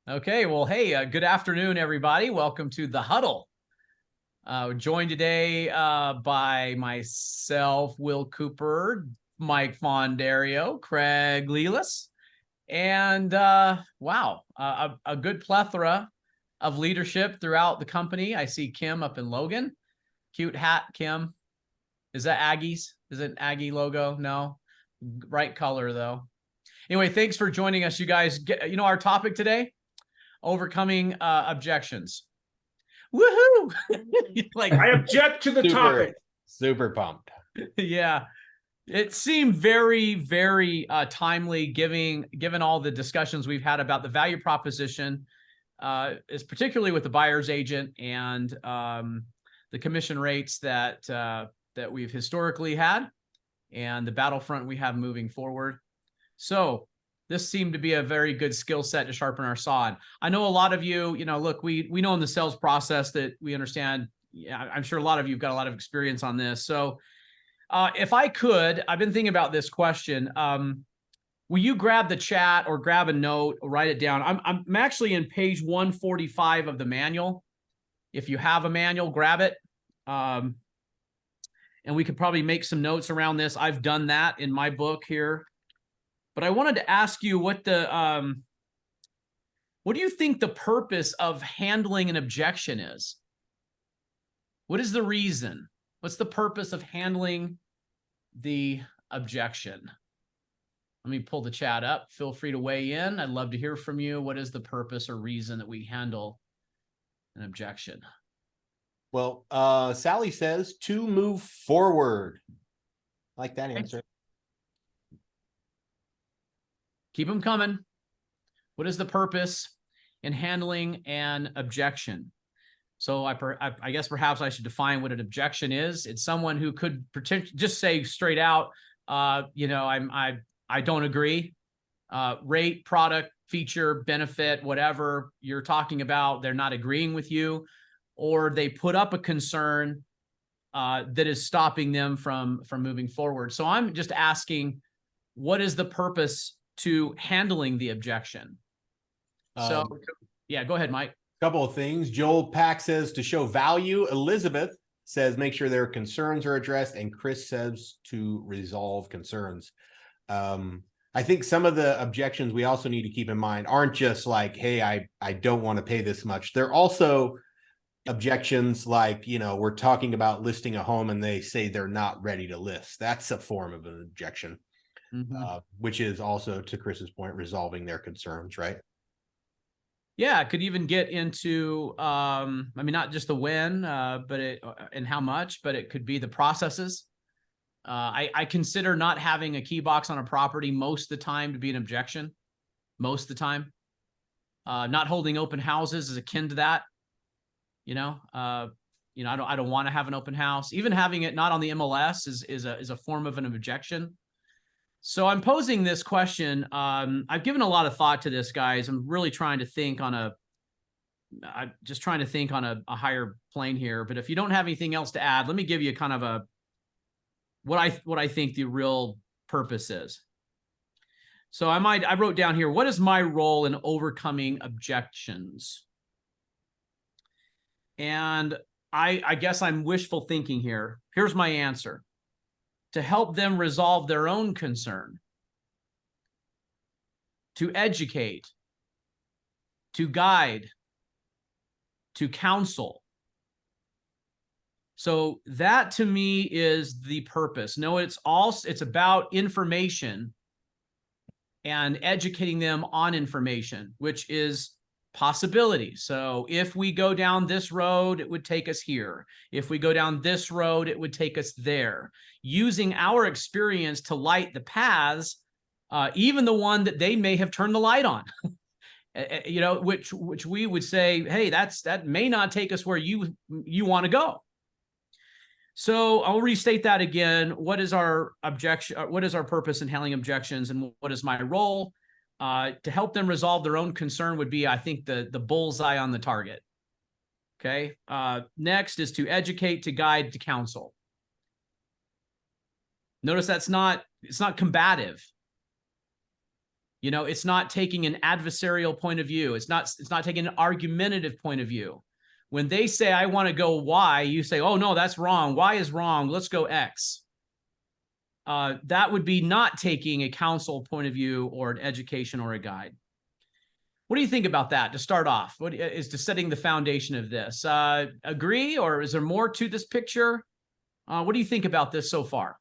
Okay, well, hey, good afternoon, everybody. Welcome to the Huddle. We're joined today by myself, Will Cooper, Mike Fondario, Craig Lelis, and wow, a good plethora of leadership throughout the company. I see Kim up in Logan. Cute hat, Kim. Is that Aggies? Is it an Aggie logo? No. Bright color, though. Anyway, thanks for joining us, you guys. Our topic today? Overcoming objections. Woohoo! I object to the topic. Super pumped. Yeah, it seemed very, very timely, given all the discussions we've had about the value proposition, is particularly with the buyer's agent and the commission rates that we've historically had, and the battlefront we have moving forward. So this seemed to be a very good skill set to sharpen our saw on. I know a lot of you, look, we know in the sales process that we understand. Yeah, I'm sure a lot of you have got a lot of experience on this. So if I could, I've been thinking about this question. Will you grab the chat or grab a note or write it down? I'm actually in page 145 of the manual. If you have a manual, grab it. And we could probably make some notes around this. I've done that in my book here. But I wanted to ask you what do you think the purpose of handling an objection is? What is the reason? What's the purpose of handling the objection? Let me pull the chat up. Feel free to weigh in. I'd love to hear from you. What is the purpose or reason that we handle an objection? Well, Sally says to move forward. I like that answer. Keep them coming. What is the purpose in handling an objection? So I guess perhaps I should define what an objection is. It's someone who could just say straight out, I don't agree. Rate, product, feature, benefit, whatever you're talking about, they're not agreeing with you, or they put up a concern that is stopping them from moving forward. So I'm just asking, what is the purpose to handling the objection? So yeah, go ahead, Mike. Couple of things. Joel Pack says to show value. Elizabeth says make sure their concerns are addressed, and Chris says to resolve concerns. I think some of the objections we also need to keep in mind aren't just like, hey, I don't want to pay this much. They're also objections like, we're talking about listing a home and they say they're not ready to list. That's a form of an objection. Which is also, to Chris's point, resolving their concerns, right? Yeah, it could even get into, not just the when, and how much, but it could be the processes. I consider not having a key box on a property most of the time to be an objection. Most of the time. Not holding open houses is akin to that. I don't want to have an open house. Even having it not on the MLS is a form of an objection. So I'm posing this question. I've given a lot of thought to this, guys. I'm really trying to think on a higher plane here. But if you don't have anything else to add, let me give you kind of what I think the real purpose is. So I wrote down here, what is my role in overcoming objections? And I guess I'm wishful thinking here. Here's my answer. To help them resolve their own concern, to educate, to guide, to counsel. So that to me is the purpose. No, it's about information and educating them on information, which is possibility. So if we go down this road, it would take us here. If we go down this road, it would take us there. Using our experience to light the paths, even the one that they may have turned the light on, which we would say, hey, that may not take us where you want to go. So I'll restate that again. What is our objection? What is our purpose in handling objections, and what is my role? To help them resolve their own concern would be, I think, the bullseye on the target. Okay. Next is to educate, to guide, to counsel. Notice it's not combative. You know, it's not taking an adversarial point of view. It's not taking an argumentative point of view. When they say, I want to go Y, you say, oh, no, that's wrong. Y is wrong. Let's go X. That would be not taking a counsel point of view or an education or a guide. What do you think about that to start off? What is to setting the foundation of this? Agree, or is there more to this picture? What do you think about this so far?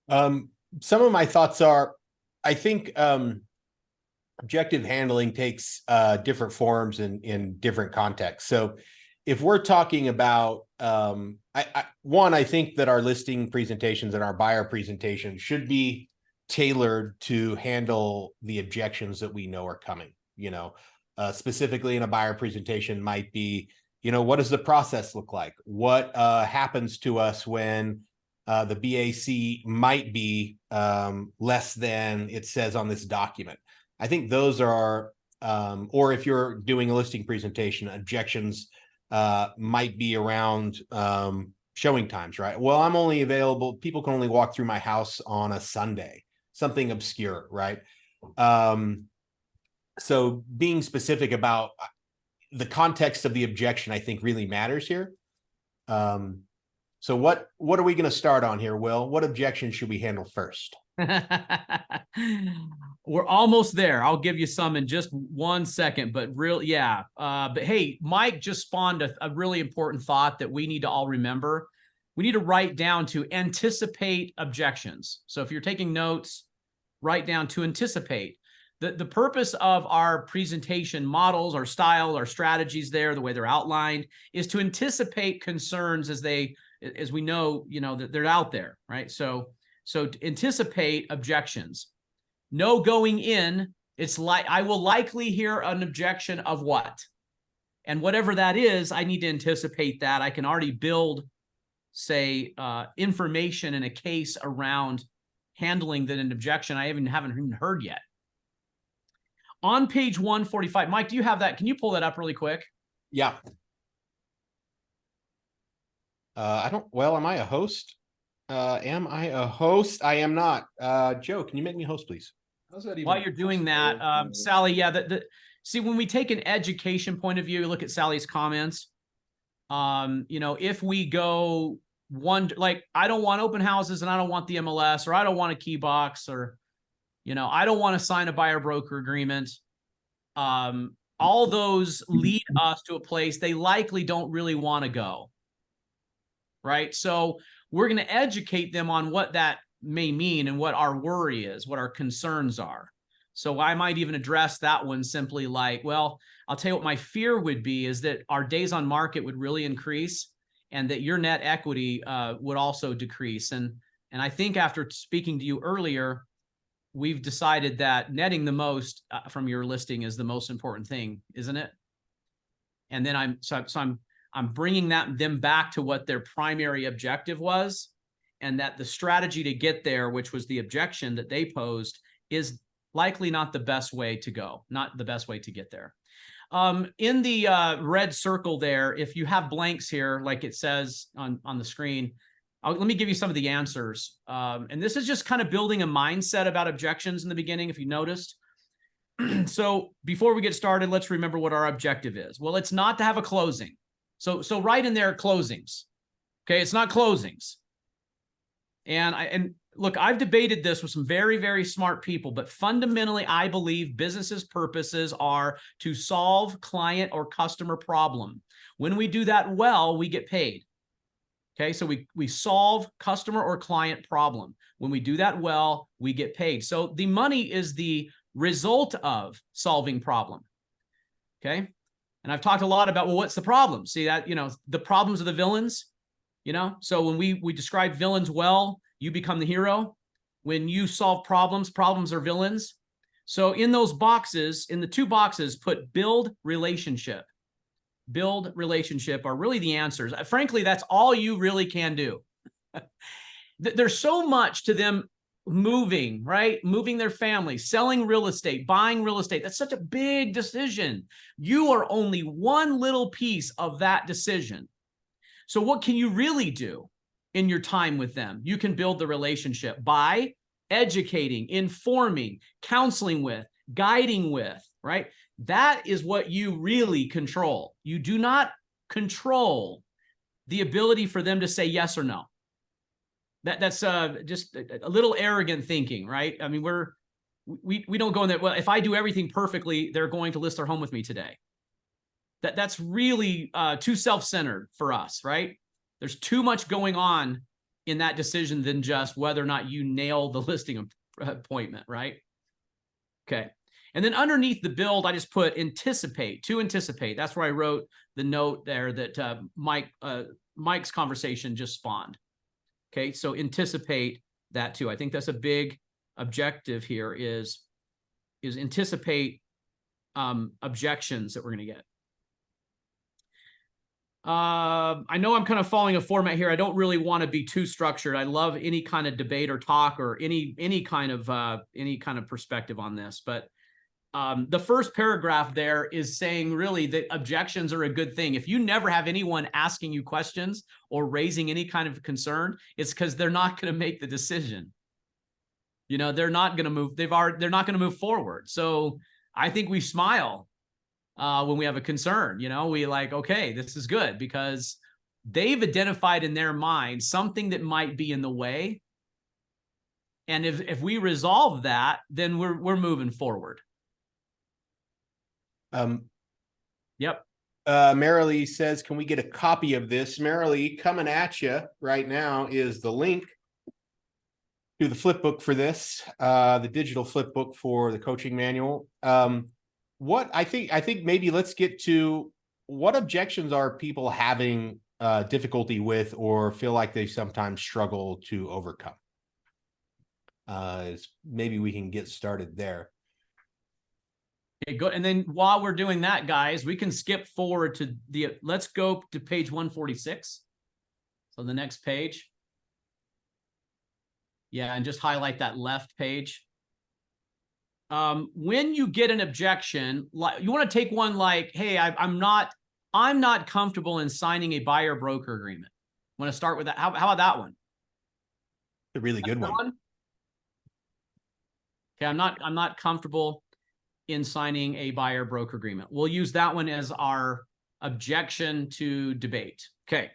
Some of my thoughts are, I think objective handling takes different forms in different contexts. So if we're talking about, I think that our listing presentations and our buyer presentations should be tailored to handle the objections that we know are coming. You know, specifically in a buyer presentation might be, you know, what does the process look like? What happens to us when the BAC might be less than it says on this document? I think those are, or if you're doing a listing presentation, objections might be around showing times, right? Well, I'm only available, people can only walk through my house on a Sunday, something obscure, right? So being specific about the context of the objection, I think really matters here. So what are we going to start on here, Will? What objection should we handle first? We're almost there. I'll give you some in just 1 second, but but hey, Mike just spawned a really important thought that we need to all remember. We need to write down to anticipate objections. So if you're taking notes, write down to anticipate. The purpose of our presentation models, our style, our strategies there, the way they're outlined, is to anticipate concerns as we know, that they're out there, right? So to anticipate objections. No going in, it's like, I will likely hear an objection of what? And whatever that is, I need to anticipate that. I can already build, say, information in a case around handling that an objection I haven't even heard yet. On page 145, Mike, do you have that? Can you pull that up really quick? Yeah. Am I a host? Am I a host? I am not. Joe, can you make me host, please? How's that even While you're doing that, Sally, see, when we take an education point of view, look at Sally's comments. If we go I don't want open houses and I don't want the MLS, or I don't want a key box, or, I don't want to sign a buyer broker agreement. All those lead us to a place they likely don't really want to go. Right. So we're going to educate them on what that may mean and what our worry is, what our concerns are. So I might even address that one simply like, well, I'll tell you what my fear would be is that our days on market would really increase and that your net equity would also decrease. And I think after speaking to you earlier, we've decided that netting the most from your listing is the most important thing, isn't it? And then I'm bringing them back to what their primary objective was, and that the strategy to get there, which was the objection that they posed, is likely not the best way to go, not the best way to get there. In the red circle there, if you have blanks here, like it says on the screen, let me give you some of the answers. And this is just kind of building a mindset about objections in the beginning, if you noticed. So before we get started, let's remember what our objective is. Well, it's not to have a closing. So write in there closings. Okay, it's not closings. And look, I've debated this with some very, very smart people, but fundamentally, I believe businesses' purposes are to solve client or customer problem. When we do that well, we get paid. Okay, so we solve customer or client problem. When we do that well, we get paid. So the money is the result of solving problem. Okay. And I've talked a lot about, well, what's the problem? See that, the problems are the villains, so when we describe villains well, you become the hero. When you solve problems, problems are villains. So in those boxes, in the two boxes, put build relationship. Build relationship are really the answers. Frankly, that's all you really can do. There's so much to them moving, right? Moving their family, selling real estate, buying real estate. That's such a big decision. You are only one little piece of that decision. So what can you really do in your time with them? You can build the relationship by educating, informing, counseling with, guiding with, right? That is what you really control. You do not control the ability for them to say yes or no. That's just a little arrogant thinking, right? I mean, we don't go in that, well, if I do everything perfectly, they're going to list their home with me today. That's really too self-centered for us, right? There's too much going on in that decision than just whether or not you nail the listing appointment, right? Okay. And then underneath the build, I just put anticipate, to anticipate. That's where I wrote the note there that Mike's conversation just spawned. Okay, so anticipate that too. I think that's a big objective here is anticipate objections that we're going to get. I know I'm kind of following a format here. I don't really want to be too structured. I love any kind of debate or talk or any kind of perspective on this. But the first paragraph there is saying really that objections are a good thing. If you never have anyone asking you questions or raising any kind of concern, it's because they're not going to make the decision. You know, they're not going to move. They're not going to move forward. So I think we smile when we have a concern. You know, we like, okay, this is good because they've identified in their mind something that might be in the way. And if we resolve that, then we're moving forward. Yep. Marilee says, can we get a copy of this? Marilee, coming at you right now is the link to the flip book for this, the digital flip book for the coaching manual. What I think maybe let's get to what objections are people having difficulty with or feel like they sometimes struggle to overcome. Maybe we can get started there. Okay, good. And then while we're doing that, guys, we can skip forward to let's go to page 146. So the next page. Yeah, and just highlight that left page. When you get an objection, like you want to take one like, hey, I'm not comfortable in signing a buyer broker agreement. Want to start with that? How about that one? A really good one. Okay, I'm not comfortable in signing a buyer broker agreement. We'll use that one as our objection to debate. Okay.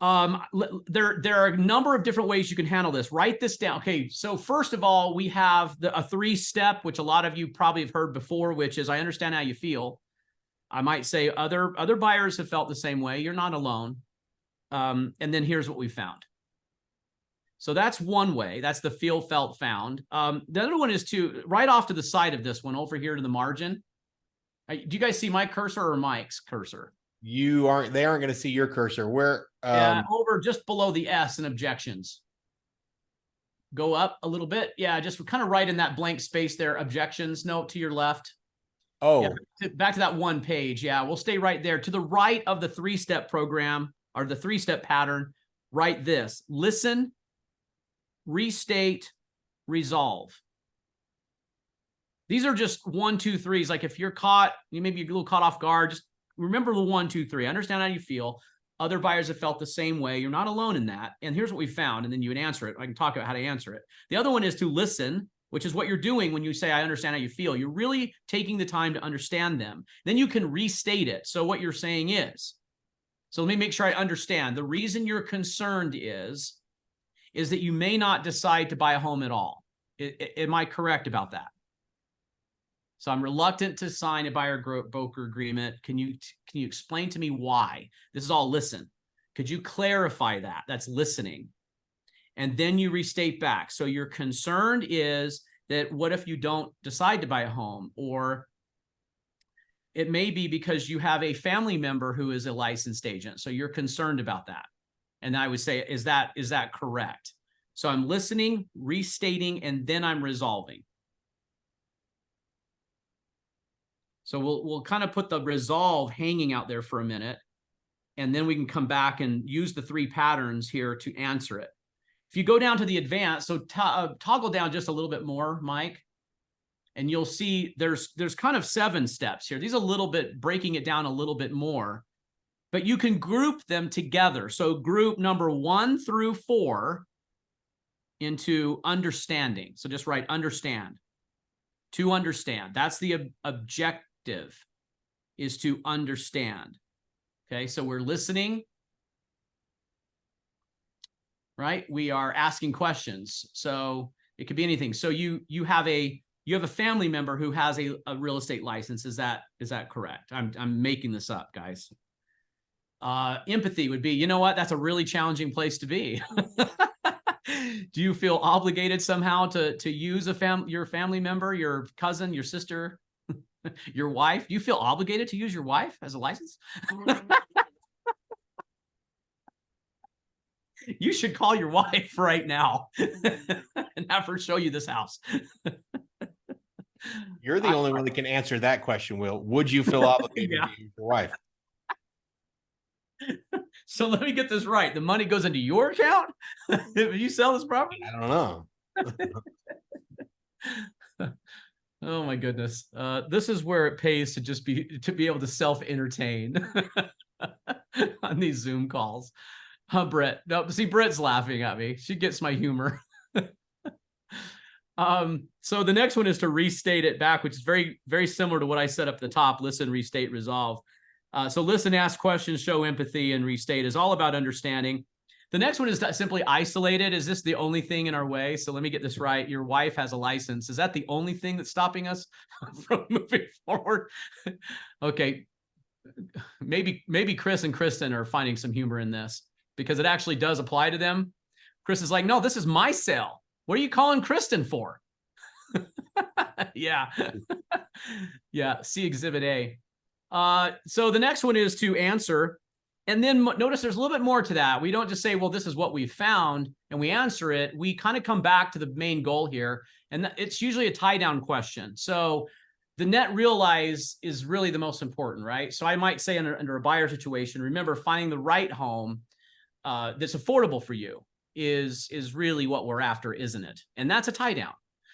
There are a number of different ways you can handle this. Write this down. Okay, so first of all, we have a 3-step, which a lot of you probably have heard before, which is I understand how you feel. I might say other buyers have felt the same way. You're not alone. And then here's what we found. So that's one way. That's the feel, felt, found. The other one is to right off to the side of this one over here to the margin. Do you guys see my cursor or Mike's cursor? They aren't going to see your cursor. Where? Yeah, over just below the S in objections. Go up a little bit. Yeah, just kind of right in that blank space there. Objections note to your left. Oh, yeah, back to that one page. Yeah, we'll stay right there. To the right of the 3-step program or the 3-step pattern, write this. Listen, restate, resolve. These are just 1, 2, 3s. Like if you're caught, you may be a little caught off guard, just remember the 1, 2, 3. Understand how you feel. Other buyers have felt the same way. You're not alone in that. And here's what we found. And then you would answer it. I can talk about how to answer it. The other one is to listen, which is what you're doing when you say, I understand how you feel. You're really taking the time to understand them. Then you can restate it. So what you're saying is, so let me make sure I understand. The reason you're concerned is that you may not decide to buy a home at all. Am I correct about that? So I'm reluctant to sign a buyer broker agreement. Can you explain to me why? This is all listen. Could you clarify that? That's listening. And then you restate back. So your concern is that what if you don't decide to buy a home? Or it may be because you have a family member who is a licensed agent. So you're concerned about that. And I would say, is that correct? So I'm listening, restating, and then I'm resolving. So we'll kind of put the resolve hanging out there for a minute, and then we can come back and use the 3 patterns here to answer it. If you go down to the advanced, so toggle down just a little bit more, Mike, and you'll see there's kind of 7 steps here. These are a little bit breaking it down a little bit more, but you can group them together. So group number 1 through 4 into understanding. So just write understand. To understand. That's the objective, is to understand. Okay, so we're listening, right? We are asking questions. So it could be anything. So you have a family member who has a real estate license. Is that correct? I'm making this up, guys. Empathy would be, you know what? That's a really challenging place to be. Do you feel obligated somehow to use your family member, your cousin, your sister, your wife? Do you feel obligated to use your wife as a license? You should call your wife right now and have her show you this house. You're the only one that can answer that question, Will. Would you feel obligated Yeah. to use your wife? So let me get this right. The money goes into your account if you sell this property? I don't know. Oh my goodness. This is where it pays to be able to self-entertain on these Zoom calls. Brett. No, see, Brett's laughing at me. She gets my humor. So the next one is to restate it back, which is very, very similar to what I said up the top. Listen, restate, resolve. So listen, ask questions, show empathy, and restate is all about understanding. The next one is to simply isolate it. Is this the only thing in our way? So let me get this right. Your wife has a license. Is that the only thing that's stopping us from moving forward? Okay. Maybe Chris and Kristen are finding some humor in this because it actually does apply to them. Chris is like, no, this is my sale. What are you calling Kristen for? Yeah. Yeah. See Exhibit A. So the next one is to answer. And then notice there's a little bit more to that. We don't just say, well, this is what we found and we answer it. We kind of come back to the main goal here. And it's usually a tie down question. So the net realize is really the most important, right? So I might say under a buyer situation, remember finding the right home that's affordable for you is really what we're after, isn't it? And that's a tie down.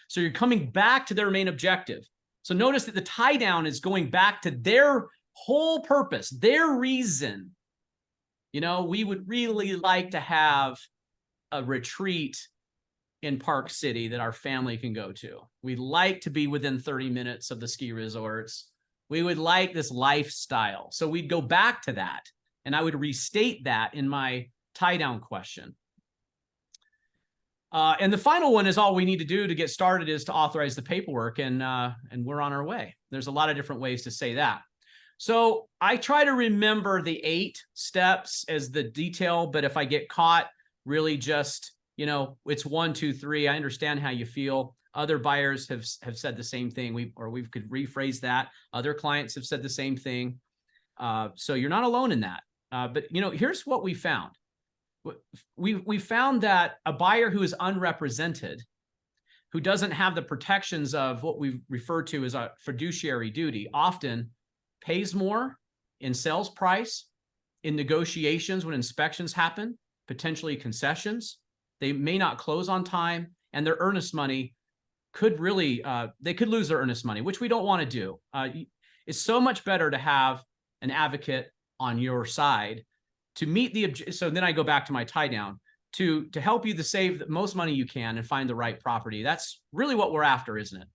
So you're coming back to their main objective. So notice that the tie down is going back to their whole purpose, their reason. You know, we would really like to have a retreat in Park City that our family can go to. We'd like to be within 30 minutes of the ski resorts. We would like this lifestyle. So we'd go back to that. And I would restate that in my tie down question. And the final one is all we need to do to get started is to authorize the paperwork, and we're on our way. There's a lot of different ways to say that. So I try to remember the 8 steps as the detail, but if I get caught really just, you know, it's 1, 2, 3, I understand how you feel. Other buyers have said the same thing. We could rephrase that. Other clients have said the same thing. So you're not alone in that. But you know, here's what we found. We found that a buyer who is unrepresented, who doesn't have the protections of what we refer to as a fiduciary duty, often pays more in sales price, in negotiations when inspections happen, potentially concessions. They may not close on time, and their earnest money could really, they could lose their earnest money, which we don't want to do. It's so much better to have an advocate on your side to meet the, so then I go back to my tie down, to help you to save the most money you can and find the right property. That's really what we're after, isn't it?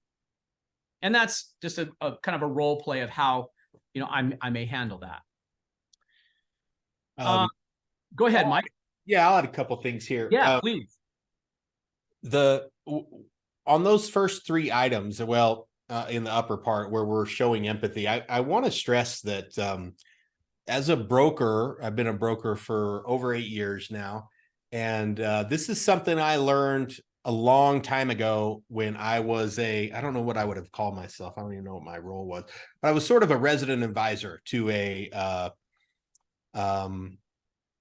And that's just a kind of a role play of how, you know, I may handle that. Go ahead, Mike. Yeah, I'll add a couple things here. Yeah, please. On those first 3 items, well, in the upper part where we're showing empathy, I want to stress that as a broker, I've been a broker for over 8 years now. And this is something I learned a long time ago when I was I don't know what I would have called myself. I don't even know what my role was, but I was sort of a resident advisor to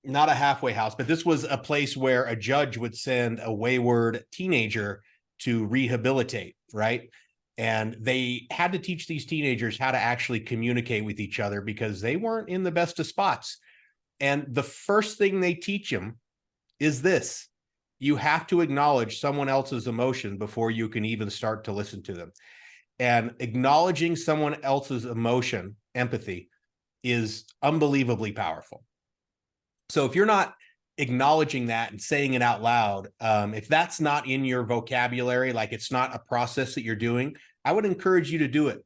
not a halfway house, but this was a place where a judge would send a wayward teenager to rehabilitate, right? And they had to teach these teenagers how to actually communicate with each other because they weren't in the best of spots. And the first thing they teach them is this: you have to acknowledge someone else's emotion before you can even start to listen to them. And acknowledging someone else's emotion, empathy, is unbelievably powerful. So if you're not acknowledging that and saying it out loud. If that's not in your vocabulary, like it's not a process that you're doing, I would encourage you to do it.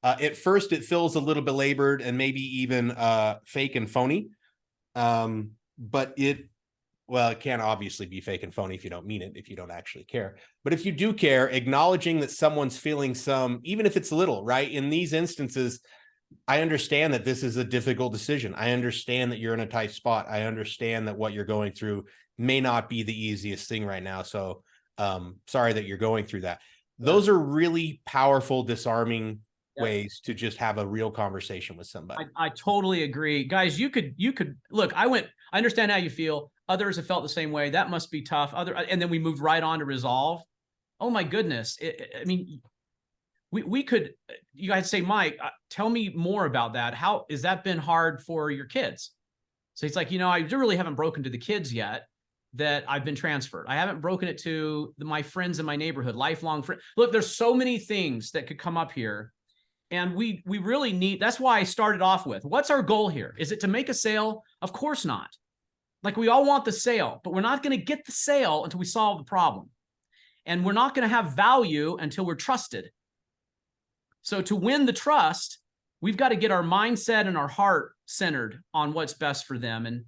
At first, it feels a little belabored and maybe even fake and phony. But it can't obviously be fake and phony if you don't mean it, if you don't actually care. But if you do care, acknowledging that someone's feeling some, even if it's little, right? In these instances, I understand that this is a difficult decision. I understand that you're in a tight spot. I understand that what you're going through may not be the easiest thing right now. So sorry that you're going through that. Those are really powerful, disarming ways to just have a real conversation with somebody. I totally agree. Guys, you could look, I understand how you feel. Others have felt the same way. That must be tough. And then we moved right on to resolve. Oh my goodness. I mean, we could, you guys say, Mike, tell me more about that. How has that been hard for your kids? So he's like, I really haven't broken to the kids yet that I've been transferred. I haven't broken it to my friends in my neighborhood, lifelong friends. Look, there's so many things that could come up here. And we really need, that's why I started off with, what's our goal here? Is it to make a sale? Of course not. Like, we all want the sale, but we're not going to get the sale until we solve the problem. And we're not going to have value until we're trusted. So to win the trust, we've got to get our mindset and our heart centered on what's best for them and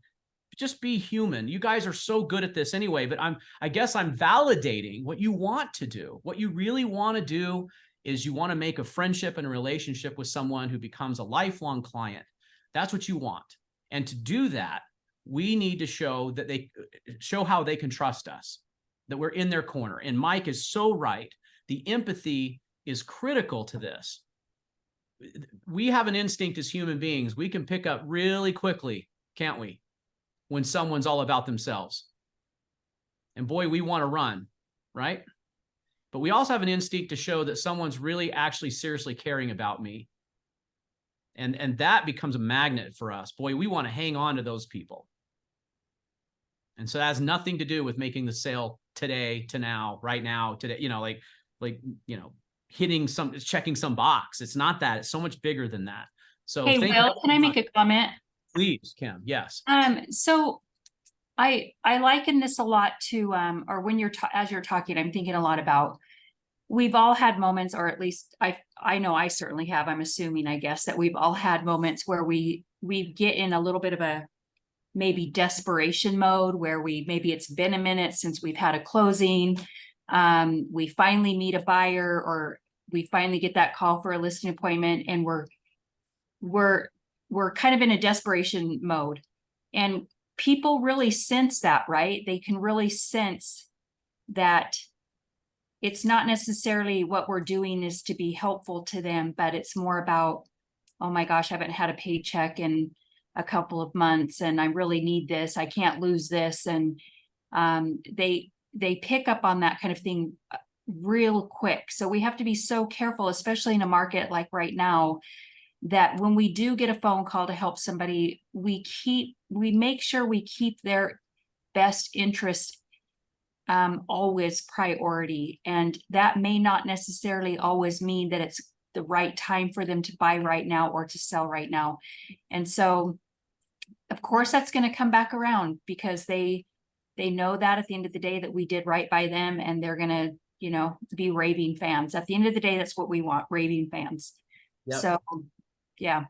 just be human. You guys are so good at this anyway, but I guess I'm validating what you want to do. What you really want to do is you want to make a friendship and a relationship with someone who becomes a lifelong client. That's what you want. And to do that, we need to show how they can trust us, that we're in their corner. And Mike is so right. The empathy is critical to this. We have an instinct as human beings. We can pick up really quickly, can't we, when someone's all about themselves. And boy, we want to run, right? But we also have an instinct to show that someone's really actually seriously caring about me. And that becomes a magnet for us. Boy, we want to hang on to those people. And so that has nothing to do with making the sale today to now, right now, today, checking some box. It's not that. It's so much bigger than that. So hey, Will, can I make a comment? Please, Kim. Yes. So I liken this a lot to, or when as you're talking, I'm thinking a lot about, we've all had moments, or at least I know I certainly have, I'm assuming, I guess, that we've all had moments where we get in a little bit of a maybe desperation mode, where maybe it's been a minute since we've had a closing. We finally meet a buyer, or we finally get that call for a listing appointment, and we're kind of in a desperation mode. And people really sense that, right? They can really sense that it's not necessarily what we're doing is to be helpful to them, but it's more about, oh my gosh, I haven't had a paycheck in a couple of months and I really need this. I can't lose this. And they pick up on that kind of thing real quick. So we have to be so careful, especially in a market like right now, that when we do get a phone call to help somebody, we make sure we keep their best interest always priority. And that may not necessarily always mean that it's the right time for them to buy right now or to sell right now. And so, of course, that's going to come back around, because they know that at the end of the day that we did right by them, and they're going to, be raving fans. At the end of the day, that's what we want, raving fans. Yep. So, yeah.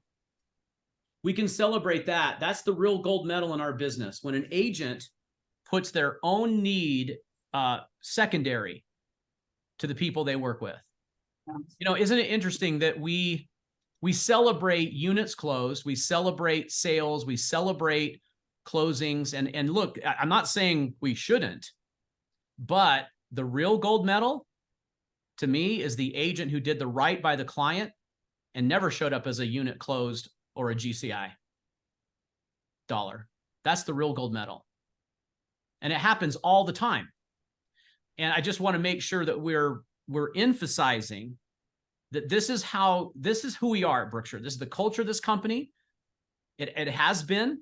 We can celebrate that. That's the real gold medal in our business. When an agent puts their own need secondary to the people they work with. Yeah. Isn't it interesting that we celebrate units closed, we celebrate sales, we celebrate closings, and look, I'm not saying we shouldn't, but the real gold medal to me is the agent who did the right by the client and never showed up as a unit closed or a GCI dollar. That's the real gold medal. And it happens all the time. And I just want to make sure that we're emphasizing that this is who we are at Brookshire. This is the culture of this company. It has been.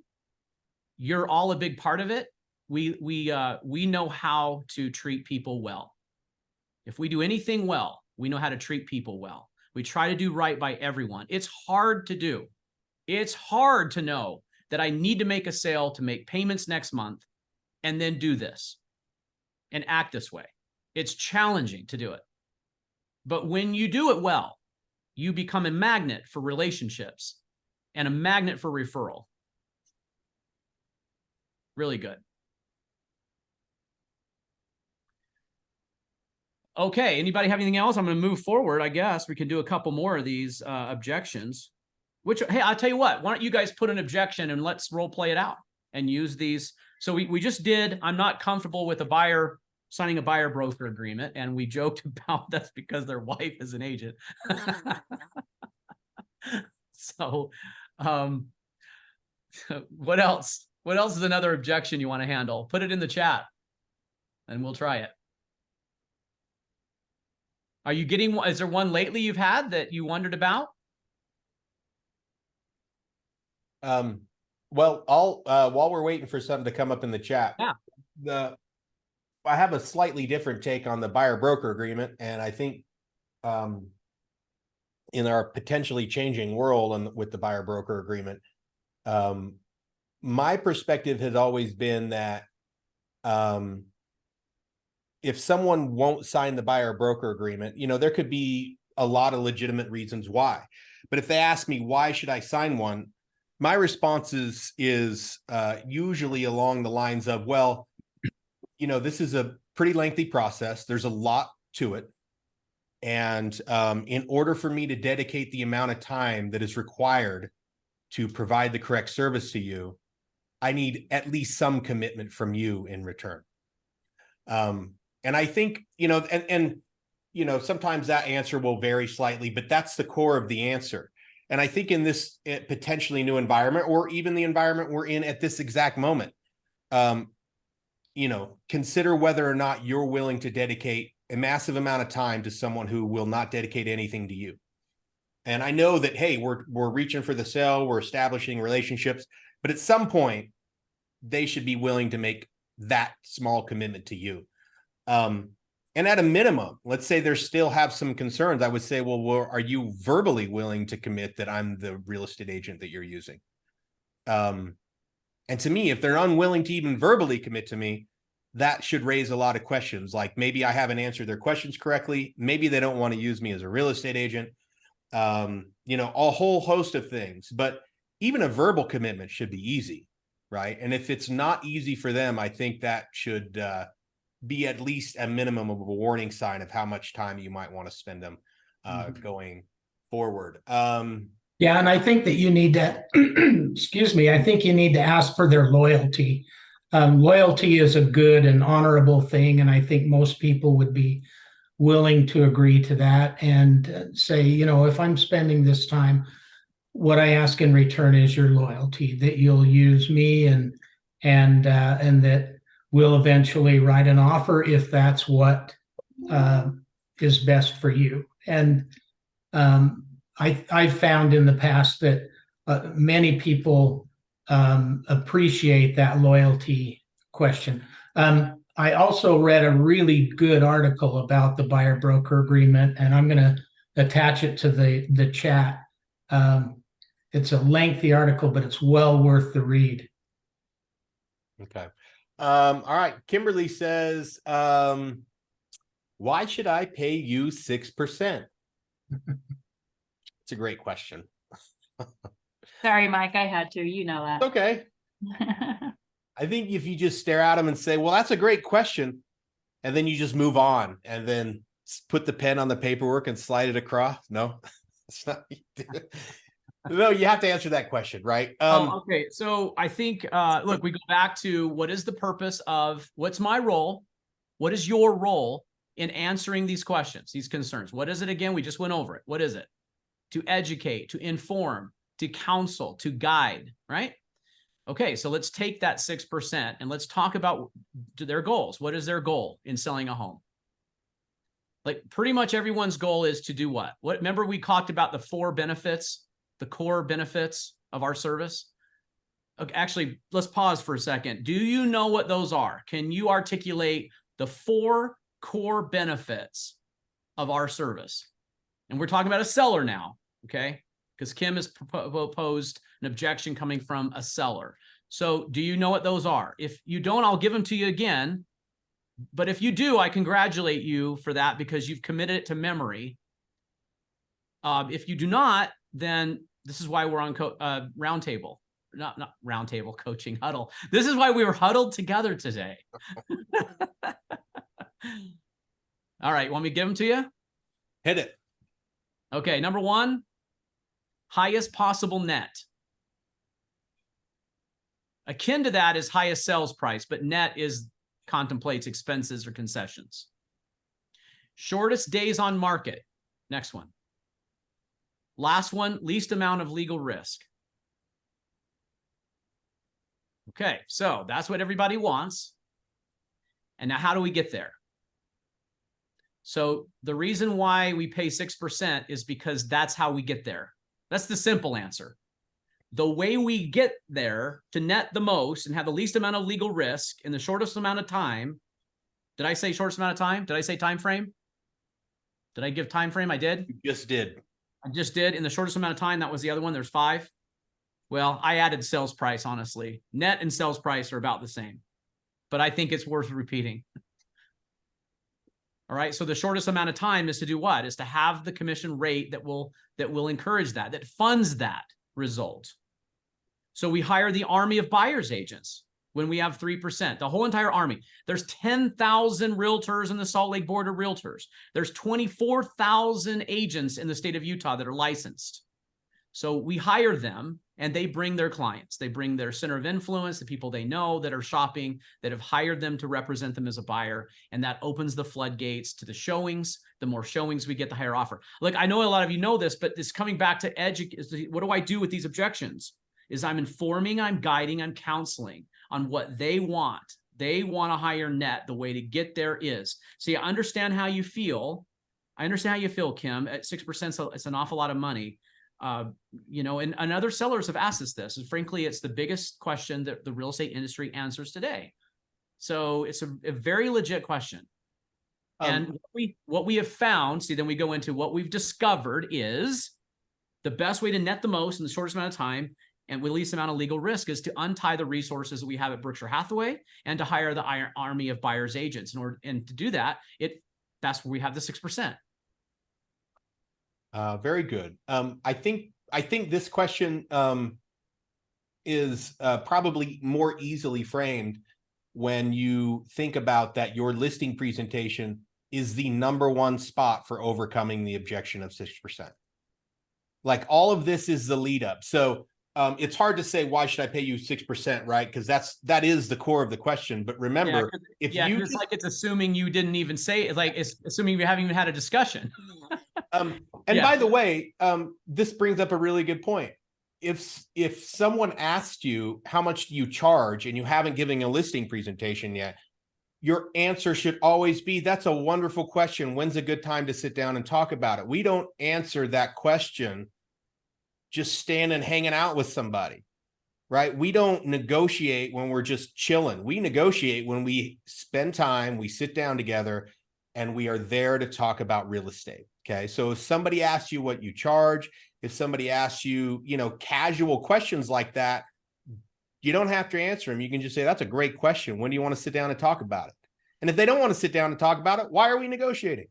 You're all a big part of it. We know how to treat people well. If we do anything well, we know how to treat people well. We try to do right by everyone. It's hard to do. It's hard to know that I need to make a sale to make payments next month, and then do this and act this way. It's challenging to do it. But when you do it well, you become a magnet for relationships and a magnet for referral. Really good. Okay, anybody have anything else? I'm going to move forward. I guess we can do a couple more of these objections. Which, hey, I'll tell you what, why don't you guys put an objection and let's role play it out and use these. So we just did, I'm not comfortable with a buyer signing a buyer broker agreement. And we joked about that's because their wife is an agent. So what else? What else is another objection you want to handle? Put it in the chat and we'll try it. Are you getting, is there one lately you've had that you wondered about? Well, while we're waiting for something to come up in the chat, yeah, I have a slightly different take on the buyer broker agreement, and I think in our potentially changing world and with the buyer broker agreement, my perspective has always been that if someone won't sign the buyer broker agreement, you know, there could be a lot of legitimate reasons why. But if they ask me, why should I sign one? My response is usually along the lines of, well, you know, this is a pretty lengthy process. There's a lot to it. And in order for me to dedicate the amount of time that is required to provide the correct service to you, I need at least some commitment from you in return. And I think, you know, and you know, sometimes that answer will vary slightly, but that's the core of the answer. And I think in this potentially new environment, or even the environment we're in at this exact moment, you know, consider whether or not you're willing to dedicate a massive amount of time to someone who will not dedicate anything to you. And I know that, hey, we're reaching for the sale, we're establishing relationships, but at some point they should be willing to make that small commitment to you. And at a minimum, let's say they still have some concerns. I would say, well, are you verbally willing to commit that I'm the real estate agent that you're using? And to me, if they're unwilling to even verbally commit to me, that should raise a lot of questions. Like maybe I haven't answered their questions correctly. Maybe they don't want to use me as a real estate agent. You know, a whole host of things. But even a verbal commitment should be easy, right? And if it's not easy for them, I think that should be at least a minimum of a warning sign of how much time you might want to spend them going forward. Yeah, and I think that you need to, excuse me, I think you need to ask for their loyalty. Loyalty is a good and honorable thing, and I think most people would be willing to agree to that and say, you know, if I'm spending this time, what I ask in return is your loyalty, that you'll use me and that we'll eventually write an offer if that's what is best for you. And I've found in the past that many people appreciate that loyalty question. I also read a really good article about the buyer broker agreement, and I'm going to attach it to the chat. It's a lengthy article, but it's well worth the read. Okay. All right. Kimberly says, why should I pay you 6%? It's a great question. Sorry, Mike, I had to, you know that. Okay. I think if you just stare at them and say, well, that's a great question, and then you just move on and then put the pen on the paperwork and slide it across. No, it's not. No, you have to answer that question, right? Okay. So I think, look, we go back to what is the purpose of, what's my role? What is your role in answering these questions, these concerns? What is it again? We just went over it. What is it? To educate, to inform, to counsel, to guide, right? Okay, so let's take that 6% and let's talk about their goals. What is their goal in selling a home? Like pretty much everyone's goal is to do what? Remember we talked about the 4 benefits, the core benefits of our service? Okay, actually, let's pause for a second. Do you know what those are? Can you articulate the 4 core benefits of our service? And we're talking about a seller now, okay? Because Kim has proposed an objection coming from a seller. So do you know what those are? If you don't, I'll give them to you again. But if you do, I congratulate you for that because you've committed it to memory. If you do not, then this is why we're on roundtable. Not roundtable, coaching huddle. This is why we were huddled together today. All right, want me to give them to you? Hit it. Okay, number one, highest possible net. Akin to that is highest sales price, but net contemplates expenses or concessions. Shortest days on market. Next one. Last one, least amount of legal risk. Okay, so that's what everybody wants. And now how do we get there? So the reason why we pay 6% is because that's how we get there. That's the simple answer. The way we get there to net the most and have the least amount of legal risk in the shortest amount of time. Did I say shortest amount of time? Did I say time frame? Did I give time frame? I did. You just did. I just did. In the shortest amount of time, that was the other one. There's 5. Well, I added sales price, honestly. Net and sales price are about the same, but I think it's worth repeating. All right. So the shortest amount of time is to do what? Is to have the commission rate that will encourage that funds that result. So we hire the army of buyer's agents when we have 3%, the whole entire army. There's 10,000 realtors in the Salt Lake Board of Realtors. There's 24,000 agents in the state of Utah that are licensed. So we hire them and they bring their clients. They bring their center of influence, the people they know that are shopping, that have hired them to represent them as a buyer. And that opens the floodgates to the showings. The more showings we get, the higher offer. Look, I know a lot of you know this, but this coming back to what do I do with these objections? Is I'm informing, I'm guiding, I'm counseling on what they want. They want a higher net. The way to get there is, see, I understand how you feel. I understand how you feel, Kim. At 6%, so it's an awful lot of money. You know, and other sellers have asked us this, and frankly, it's the biggest question that the real estate industry answers today. So it's a very legit question. And what we have found, see, then we go into what we've discovered is the best way to net the most in the shortest amount of time and with least amount of legal risk is to untie the resources that we have at Berkshire Hathaway and to hire the army of buyer's agents. And to do that, that's where we have the 6%. Very good. I think this question is probably more easily framed when you think about that your listing presentation is the #1 spot for overcoming the objection of 6%. Like all of this is the lead up. So it's hard to say, why should I pay you 6%, right? Because that is the core of the question. But remember, it's like it's assuming you didn't even say it, like it's assuming you haven't even had a discussion. By the way, this brings up a really good point. If someone asked you how much do you charge and you haven't given a listing presentation yet, your answer should always be, that's a wonderful question. When's a good time to sit down and talk about it? We don't answer that question just standing hanging out with somebody, right? We don't negotiate when we're just chilling. We negotiate when we spend time, we sit down together, and we are there to talk about real estate. Okay. So if somebody asks you what you charge, if somebody asks you, casual questions like that, you don't have to answer them. You can just say, that's a great question. When do you want to sit down and talk about it? And if they don't want to sit down and talk about it, why are we negotiating?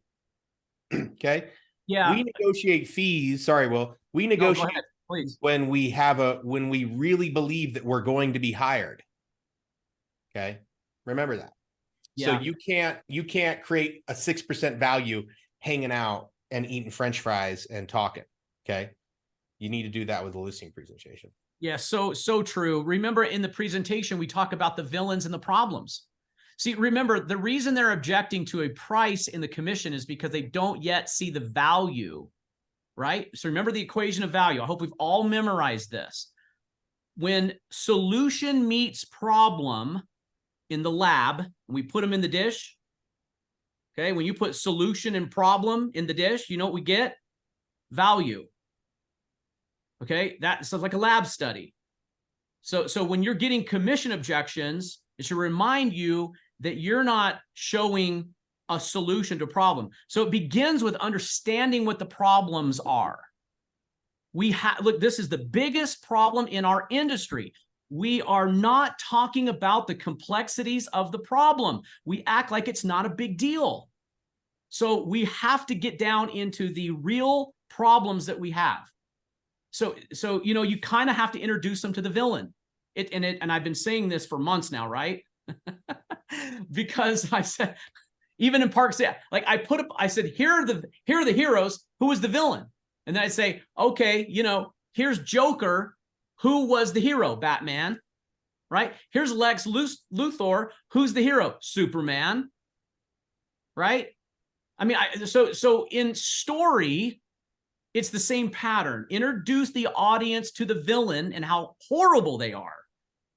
Okay. Yeah. We negotiate fees. Sorry, Will. We negotiate when we really believe that we're going to be hired. Okay. Remember that. Yeah. So you can't create a 6% value hanging out and eating French fries and talking. Okay. You need to do that with a listing presentation. Yeah. So true. Remember in the presentation, we talk about the villains and the problems. See, remember the reason they're objecting to a price in the commission is because they don't yet see the value, right? So remember the equation of value. I hope we've all memorized this. When solution meets problem in the lab, and we put them in the dish. Okay. When you put solution and problem in the dish, you know what we get? Value. Okay. That's like a lab study. So when you're getting commission objections, it should remind you that you're not showing a solution to a problem. So it begins with understanding what the problems are. Look, this is the biggest problem in our industry. We are not talking about the complexities of the problem. We act like it's not a big deal. So we have to get down into the real problems that we have. So you know, you kind of have to introduce them to the villain. And I've been saying this for months now, right? Because I said, even in Park City, like I said, here are the heroes. Who is the villain? And then I say, okay, you know, here's Joker. Who was the hero? Batman, right? Here's Lex Luthor. Who's the hero? Superman, right? I mean, so in story, it's the same pattern. Introduce the audience to the villain and how horrible they are.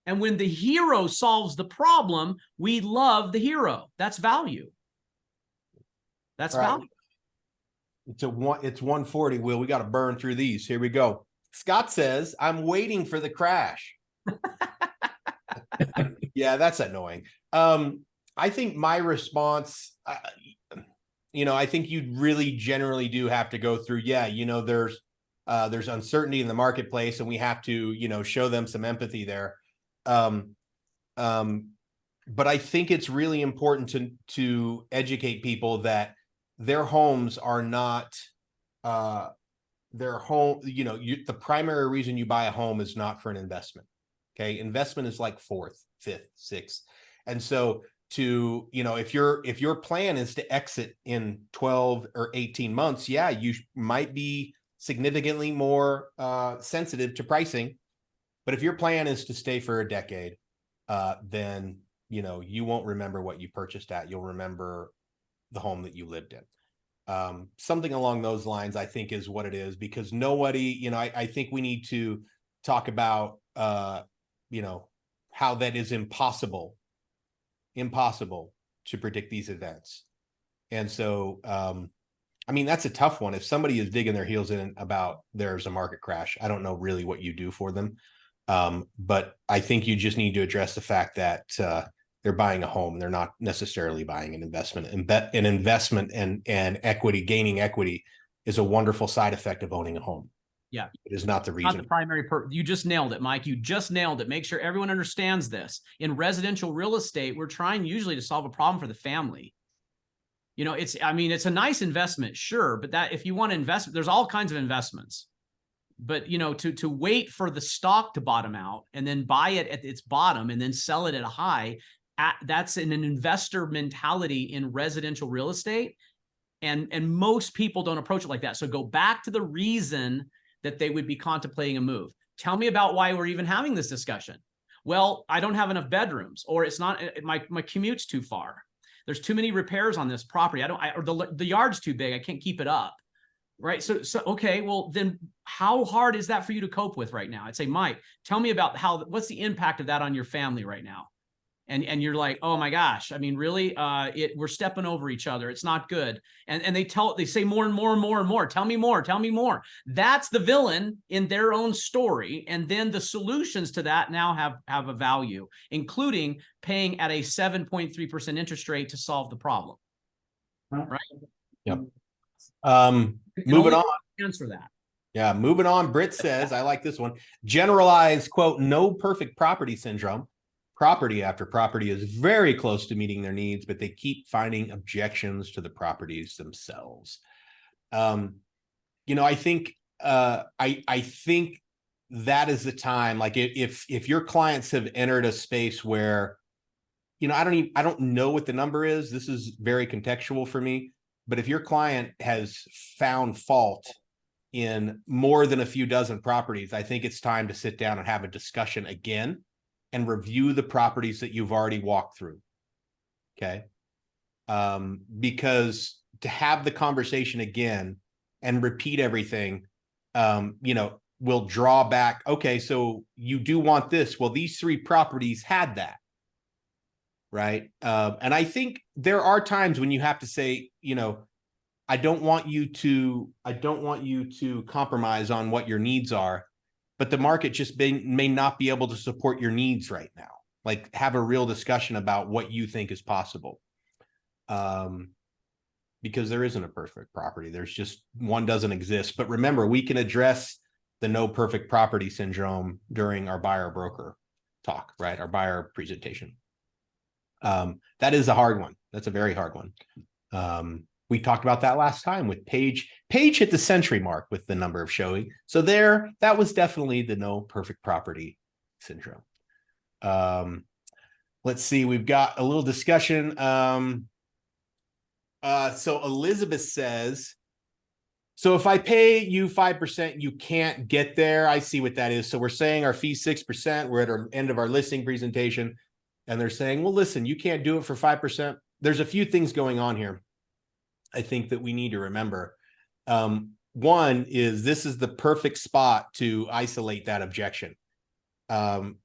And when the hero solves the problem, we love the hero. That's value. That's value. It's 140, Will. We got to burn through these. Here we go. Scott says, I'm waiting for the crash. Yeah, that's annoying. I think my response, you know, I think you really generally do have to go through, yeah, you know, there's uncertainty in the marketplace and we have to, you know, show them some empathy there. But I think it's really important to educate people that their homes are not, their home, you know, the primary reason you buy a home is not for an investment. Okay. Investment is like fourth, fifth, sixth. And so to, you know, if your plan is to exit in 12 or 18 months, yeah, you might be significantly more sensitive to pricing. But if your plan is to stay for a decade, then, you know, you won't remember what you purchased at. You'll remember the home that you lived in. Something along those lines, I think, is what it is, because nobody, you know, I think we need to talk about, you know, how that is impossible to predict these events. And so, I mean, that's a tough one. If somebody is digging their heels in about there's a market crash, I don't know really what you do for them. But I think you just need to address the fact that they're buying a home. They're not necessarily buying an investment. An investment and equity, gaining equity is a wonderful side effect of owning a home. Yeah. It is not the reason. Not the primary you just nailed it, Mike. You just nailed it. Make sure everyone understands this. In residential real estate, we're trying usually to solve a problem for the family. You know, I mean, it's a nice investment, sure, but that if you want to invest, there's all kinds of investments. But, you know, to wait for the stock to bottom out and then buy it at its bottom and then sell it at a high, that's an investor mentality in residential real estate. And most people don't approach it like that. So go back to the reason that they would be contemplating a move. Tell me about why we're even having this discussion. Well, I don't have enough bedrooms, or it's not, my commute's too far. There's too many repairs on this property. Or the yard's too big. I can't keep it up. Right. So, okay, well, then how hard is that for you to cope with right now? I'd say, Mike, tell me about what's the impact of that on your family right now? And you're like, oh my gosh, I mean, really, we're stepping over each other. It's not good. And they say more and more and more and more. Tell me more. Tell me more. That's the villain in their own story. And then the solutions to that now have a value, including paying at a 7.3% interest rate to solve the problem. Right. Yep. Moving on. Answer that. Yeah, moving on. Britt says, I like this one. Generalized, quote, no perfect property syndrome. Property after property is very close to meeting their needs, but they keep finding objections to the properties themselves. You know, I think I think that is the time. Like if your clients have entered a space where, you know, I don't know what the number is. This is very contextual for me. But if your client has found fault in more than a few dozen properties, I think it's time to sit down and have a discussion again and review the properties that you've already walked through. Okay. Because to have the conversation again and repeat everything, you know, will draw back. Okay. So you do want this. Well, these 3 properties had that. Right. And I think there are times when you have to say, you know, I don't want you to compromise on what your needs are, but the market just may not be able to support your needs right now. Like, have a real discussion about what you think is possible. Because there isn't a perfect property. There's just one doesn't exist. But remember, we can address the no perfect property syndrome during our buyer broker talk, right? Our buyer presentation. That is a hard one. That's a very hard one. We talked about that last time with Paige. Paige hit the century mark with the number of showing. So that was definitely the no perfect property syndrome. Let's see, we've got a little discussion. So Elizabeth says, so if I pay you 5%, you can't get there. I see what that is. So we're saying our fee 6%. We're at our end of our listing presentation. And they're saying, well, listen, you can't do it for 5%. There's a few things going on here, I think, that we need to remember. One is this is the perfect spot to isolate that objection. And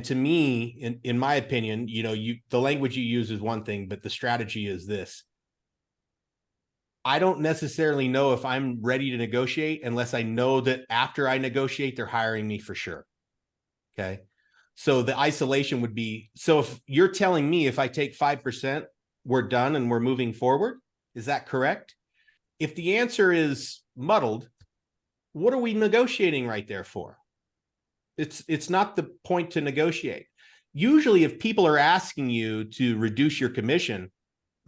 to me, in my opinion, the language you use is one thing, but the strategy is this. I don't necessarily know if I'm ready to negotiate unless I know that after I negotiate, they're hiring me for sure. Okay. So the isolation would be, so if you're telling me if I take 5%, we're done and we're moving forward, is that correct? If the answer is muddled, what are we negotiating right there for? It's not the point to negotiate. Usually if people are asking you to reduce your commission,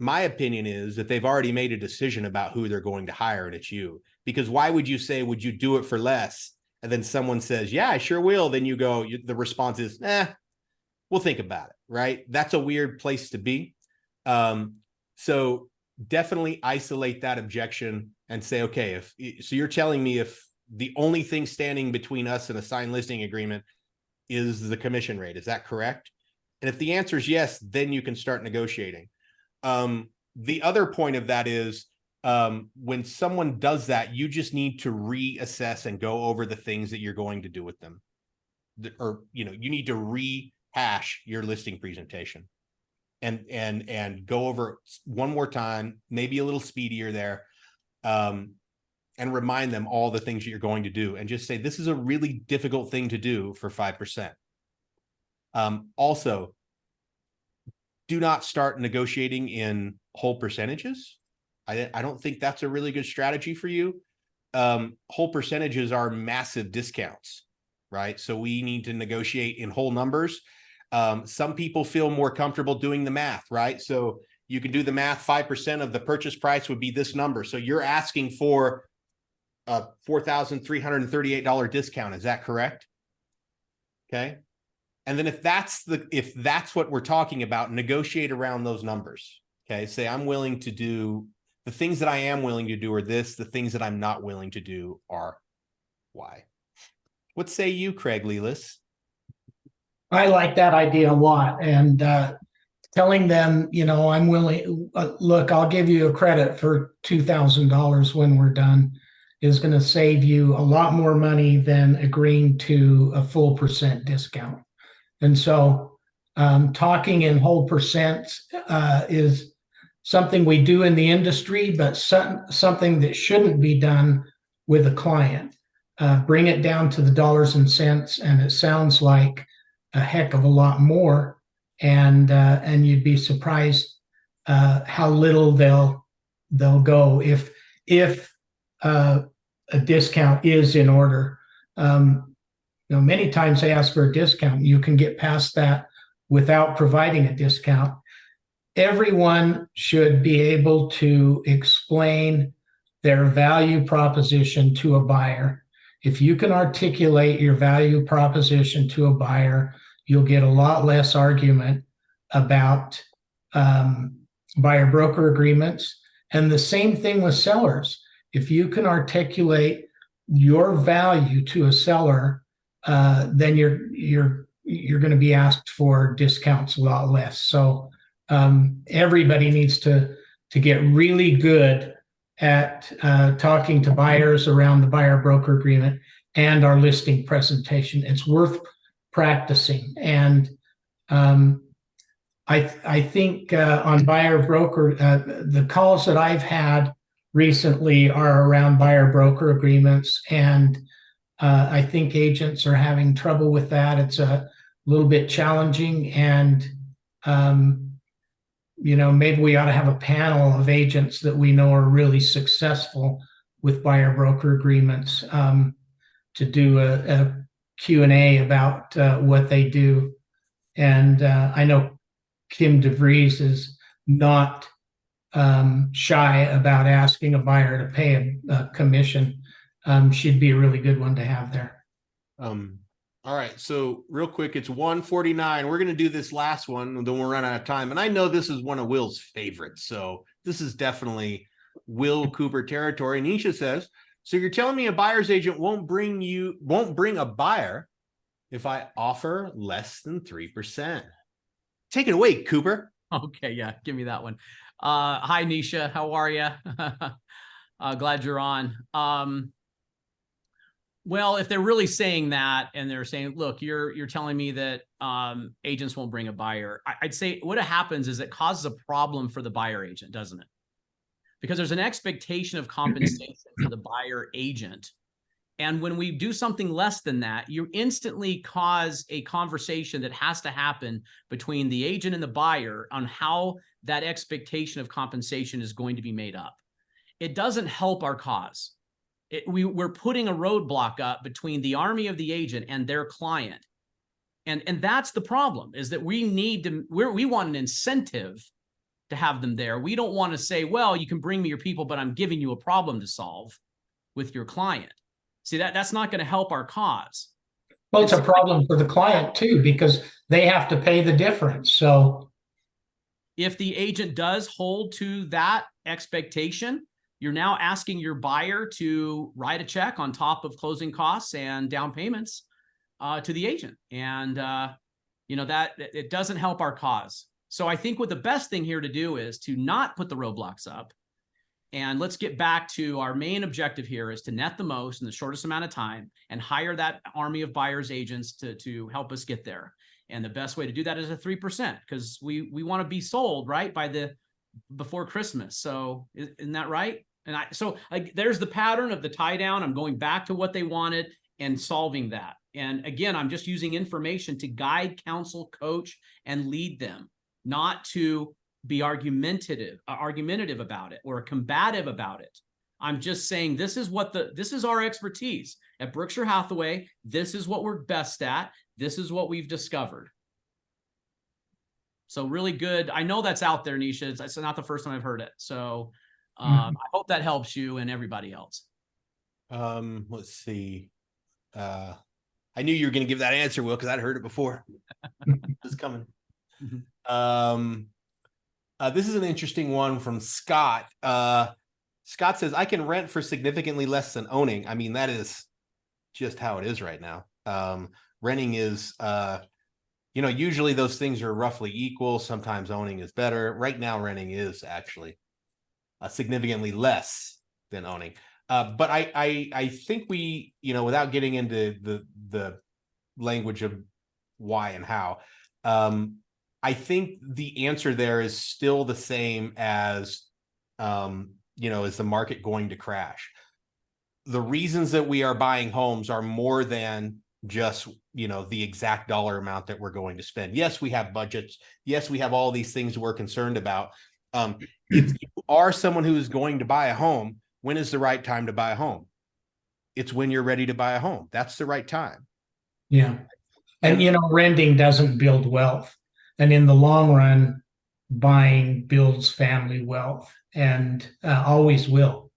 my opinion is that they've already made a decision about who they're going to hire, and it's you. Because why would you say, would you do it for less? And then someone says, yeah, I sure will. Then you go, the response is, we'll think about it, right? That's a weird place to be. So definitely isolate that objection and say, okay, so you're telling me if the only thing standing between us and a signed listing agreement is the commission rate, is that correct? And if the answer is yes, then you can start negotiating. The other point of that is, when someone does that, you just need to reassess and go over the things that you're going to do with them. Or, you need to rehash your listing presentation and go over it one more time, maybe a little speedier there, and remind them all the things that you're going to do, and just say, this is a really difficult thing to do for 5%. Also, do not start negotiating in whole percentages. I don't think that's a really good strategy for you. Whole percentages are massive discounts, right? So we need to negotiate in whole numbers. Some people feel more comfortable doing the math, right? So you can do the math, 5% of the purchase price would be this number. So you're asking for a $4,338 discount. Is that correct? Okay. And then if that's what we're talking about, negotiate around those numbers. Okay. Say, I'm willing to do the things that I am willing to do are this, the things that I'm not willing to do are Y. What say you, Craig Lelis? I like that idea a lot. And telling them, I'm willing, look, I'll give you a credit for $2,000 when we're done is going to save you a lot more money than agreeing to a full % discount. And so talking in whole percents is something we do in the industry, but something that shouldn't be done with a client. Bring it down to the dollars and cents, and it sounds like a heck of a lot more. And you'd be surprised how little they'll go if a discount is in order. Many times they ask for a discount. You can get past that without providing a discount. Everyone should be able to explain their value proposition to a buyer. If you can articulate your value proposition to a buyer, you'll get a lot less argument about buyer broker agreements. And the same thing with sellers. If you can articulate your value to a seller, then you're going to be asked for discounts a lot less. So everybody needs to get really good at talking to buyers around the buyer broker agreement and our listing presentation. It's worth practicing. And I think on buyer broker, the calls that I've had recently are around buyer broker agreements, and I think agents are having trouble with that. It's a little bit challenging, and maybe we ought to have a panel of agents that we know are really successful with buyer broker agreements to do Q&A about what they do. And I know Kim DeVries is not shy about asking a buyer to pay a commission. She'd be a really good one to have there. All right, so real quick, it's 1:49. We're going to do this last one, then we'll run out of time. And I know this is one of Will's favorites, so this is definitely Will Cooper territory. Nisha says, so you're telling me a buyer's agent won't bring a buyer if I offer less than 3%? Take it away, Cooper. Okay, yeah, give me that one. Hi, Nisha. How are you? Glad you're on. Well, if they're really saying that and they're saying, look, you're telling me that agents won't bring a buyer, I'd say what happens is it causes a problem for the buyer agent, doesn't it? Because there's an expectation of compensation for the buyer agent. And when we do something less than that, you instantly cause a conversation that has to happen between the agent and the buyer on how that expectation of compensation is going to be made up. It doesn't help our cause. We're putting a roadblock up between the army of the agent and their client. And that's the problem, is that we want an incentive to have them there. We don't want to say, well, you can bring me your people, but I'm giving you a problem to solve with your client. See, that's not going to help our cause. Well, it's a problem for the client too, because they have to pay the difference. So if the agent does hold to that expectation, you're now asking your buyer to write a check on top of closing costs and down payments to the agent. And, that it doesn't help our cause. So I think what the best thing here to do is to not put the roadblocks up. And let's get back to our main objective here is to net the most in the shortest amount of time and hire that army of buyers agents to help us get there. And the best way to do that is a 3%, because we want to be sold right before Christmas. So isn't that right? And there's the pattern of the tie down. I'm going back to what they wanted and solving that. And again, I'm just using information to guide, counsel, coach, and lead them, not to be argumentative about it or combative about it. I'm just saying this is our expertise at Berkshire Hathaway. This is what we're best at. This is what we've discovered. So really good. I know that's out there, Nisha. It's not the first time I've heard it. So I hope that helps you and everybody else. Let's see. I knew you were going to give that answer, Will, because I'd heard it before. It's coming. This is an interesting one from Scott. Scott says, I can rent for significantly less than owning. I mean, that is just how it is right now. Renting is, usually those things are roughly equal. Sometimes owning is better. Right now, renting is actually significantly less than owning. But I think we, without getting into the language of why and how, I think the answer there is still the same as, is the market going to crash? The reasons that we are buying homes are more than just, the exact dollar amount that we're going to spend. Yes, we have budgets. Yes, we have all these things we're concerned about. If you are someone who is going to buy a home, when is the right time to buy a home? It's when you're ready to buy a home. That's the right time. Yeah. And, renting doesn't build wealth. And in the long run, buying builds family wealth and always will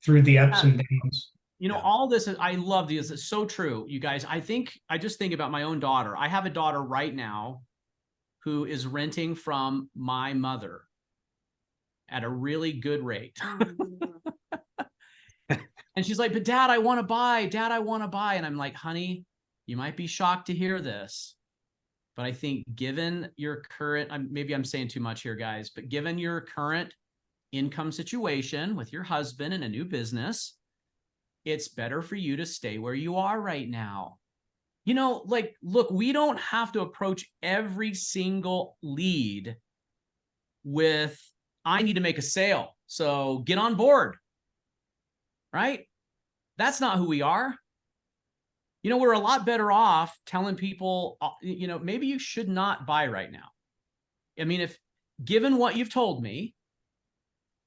through the ups and downs. All this is, I love this. It's so true, you guys. I just think about my own daughter. I have a daughter right now who is renting from my mother at a really good rate. And she's like, but Dad, I want to buy. Dad, I want to buy. And I'm like, honey, you might be shocked to hear this, but I think given your current, maybe I'm saying too much here, guys, but given your current income situation with your husband and a new business, it's better for you to stay where you are right now. Look, we don't have to approach every single lead with, I need to make a sale, so get on board, right? That's not who we are. We're a lot better off telling people, maybe you should not buy right now. I mean, if given what you've told me,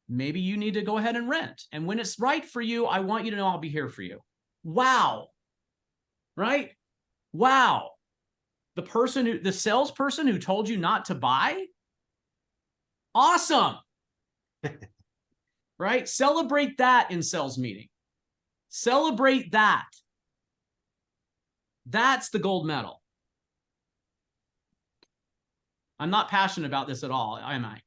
maybe you need to go ahead and rent. And when it's right for you, I want you to know I'll be here for you. Wow. Right? Wow. The salesperson who told you not to buy? Awesome. Right? Celebrate that in sales meeting. Celebrate that. That's the gold medal. I'm not passionate about this at all, am I?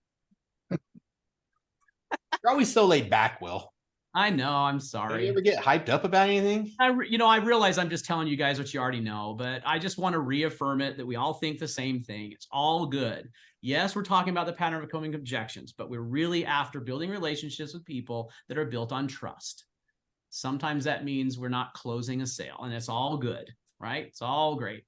You're always so laid back, Will. I know, I'm Do you sorry. ever get hyped up about anything? I realize I'm just telling you guys what you already know, but I just want to reaffirm it that we all think the same thing. It's all good. Yes, we're talking about the pattern of coming objections, but we're really after building relationships with people that are built on trust. Sometimes that means we're not closing a sale, and it's all good, right? It's all great.